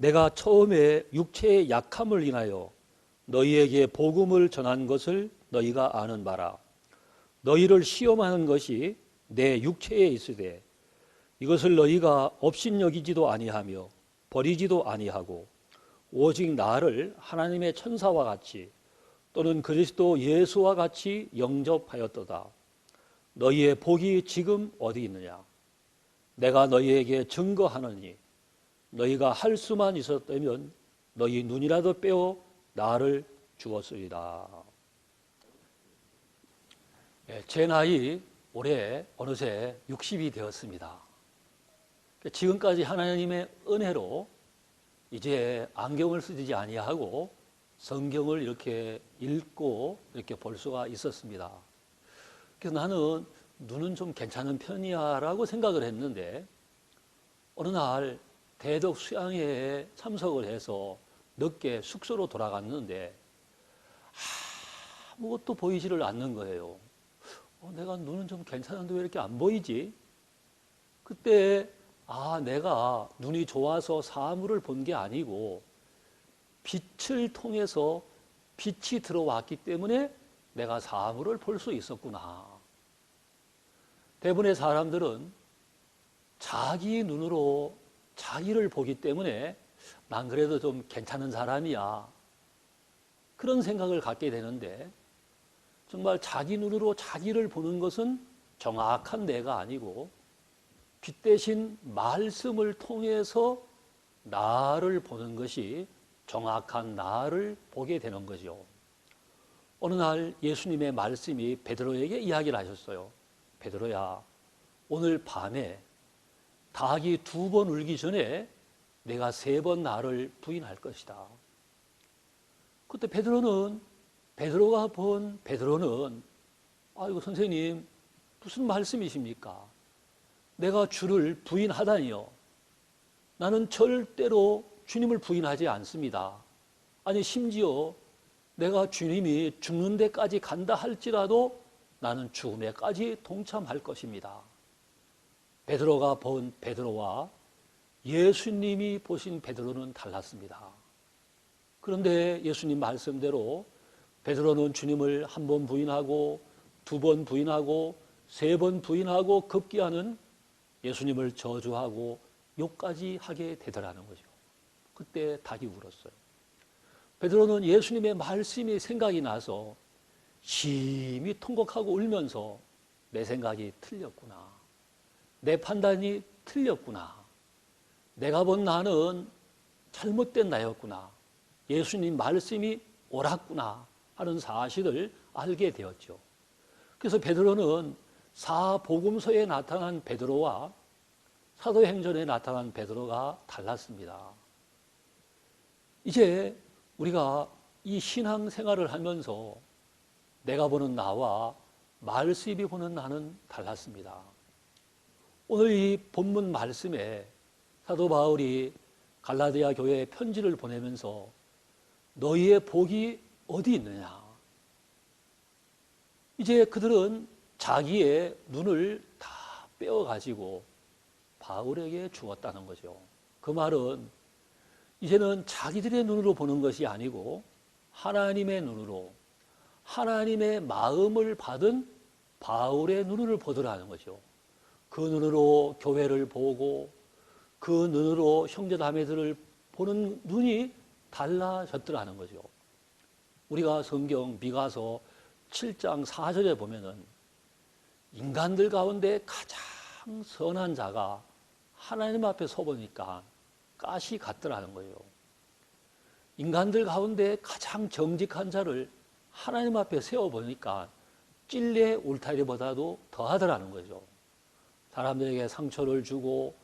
내가 처음에 육체의 약함을 인하여 너희에게 복음을 전한 것을 너희가 아는 바라. 너희를 시험하는 것이 내 육체에 있으되 이것을 너희가 업신여기지도 아니하며 버리지도 아니하고 오직 나를 하나님의 천사와 같이 또는 그리스도 예수와 같이 영접하였도다. 너희의 복이 지금 어디 있느냐? 내가 너희에게 증거하노니 너희가 할 수만 있었다면 너희 눈이라도 빼어 나를 주었으리라. 제 나이 올해 어느새 60이 되었습니다. 지금까지 하나님의 은혜로 이제 안경을 쓰지 아니하고 성경을 이렇게 읽고 이렇게 볼 수가 있었습니다. 그래서 나는 눈은 좀 괜찮은 편이야 라고 생각을 했는데 어느 날 대덕 수양회에 참석을 해서 늦게 숙소로 돌아갔는데 아무것도 보이지를 않는 거예요. 내가 눈은 좀 괜찮은데 왜 이렇게 안 보이지? 그때 내가 눈이 좋아서 사물을 본 게 아니고 빛을 통해서 빛이 들어왔기 때문에 내가 사물을 볼 수 있었구나. 대부분의 사람들은 자기 눈으로 자기를 보기 때문에 난 그래도 좀 괜찮은 사람이야. 그런 생각을 갖게 되는데 정말 자기 눈으로 자기를 보는 것은 정확한 내가 아니고 빛 대신 말씀을 통해서 나를 보는 것이 정확한 나를 보게 되는 거죠. 어느 날 예수님의 말씀이 베드로에게 이야기를 하셨어요. 베드로야, 오늘 밤에 닭이 2번 울기 전에 내가 3번 나를 부인할 것이다. 그때 베드로가 본 베드로는 아이고 선생님 무슨 말씀이십니까? 내가 주를 부인하다니요. 나는 절대로 주님을 부인하지 않습니다. 아니 심지어 내가 주님이 죽는 데까지 간다 할지라도 나는 죽음에까지 동참할 것입니다. 베드로가 본 베드로와 예수님이 보신 베드로는 달랐습니다. 그런데 예수님 말씀대로 베드로는 주님을 1번 부인하고 2번 부인하고 3번 부인하고 급기야는 예수님을 저주하고 욕까지 하게 되더라는 거죠. 그때 닭이 울었어요. 베드로는 예수님의 말씀이 생각이 나서 심히 통곡하고 울면서 내 생각이 틀렸구나. 내 판단이 틀렸구나. 내가 본 나는 잘못된 나였구나. 예수님 말씀이 옳았구나 하는 사실을 알게 되었죠. 그래서 베드로는 사복음서에 나타난 베드로와 사도행전에 나타난 베드로가 달랐습니다. 이제 우리가 이 신앙생활을 하면서 내가 보는 나와 말씀이 보는 나는 달랐습니다. 오늘 이 본문 말씀에 사도 바울이 갈라디아 교회에 편지를 보내면서 너희의 복이 어디 있느냐? 이제 그들은 자기의 눈을 다 빼어가지고 바울에게 주었다는 거죠. 그 말은 이제는 자기들의 눈으로 보는 것이 아니고 하나님의 눈으로 하나님의 마음을 받은 바울의 눈을 보더라는 거죠. 그 눈으로 교회를 보고 그 눈으로 형제자매들을 보는 눈이 달라졌더라는 거죠. 우리가 성경 미가서 7장 4절에 보면은 인간들 가운데 가장 선한 자가 하나님 앞에 서보니까 가시 같더라는 거예요. 인간들 가운데 가장 정직한 자를 하나님 앞에 세워보니까 찔레 울타리보다도 더하더라는 거죠. 사람들에게 상처를 주고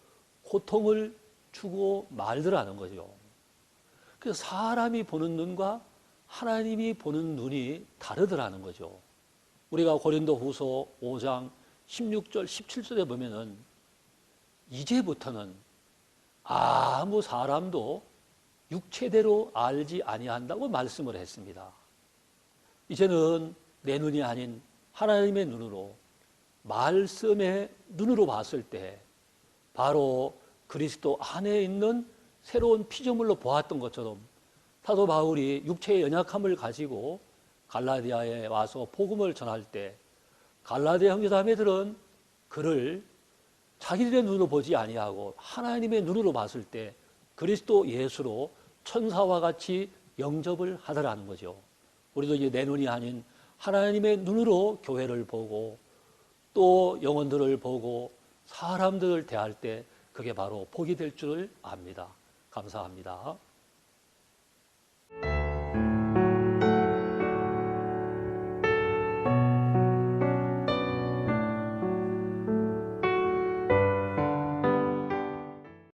고통을 주고 말더라는 거죠. 그래서 사람이 보는 눈과 하나님이 보는 눈이 다르더라는 거죠. 우리가 고린도후서 5장 16절 17절에 보면은 이제부터는 아무 사람도 육체대로 알지 아니한다고 말씀을 했습니다. 이제는 내 눈이 아닌 하나님의 눈으로 말씀의 눈으로 봤을 때 바로 그리스도 안에 있는 새로운 피조물로 보았던 것처럼 사도 바울이 육체의 연약함을 가지고 갈라디아에 와서 복음을 전할 때 갈라디아 형제자매들은 그를 자기들의 눈으로 보지 아니하고 하나님의 눈으로 봤을 때 그리스도 예수로 천사와 같이 영접을 하더라는 거죠. 우리도 이제 내 눈이 아닌 하나님의 눈으로 교회를 보고 또 영혼들을 보고 사람들을 대할 때 그게 바로 복이 될 줄을 압니다. 감사합니다.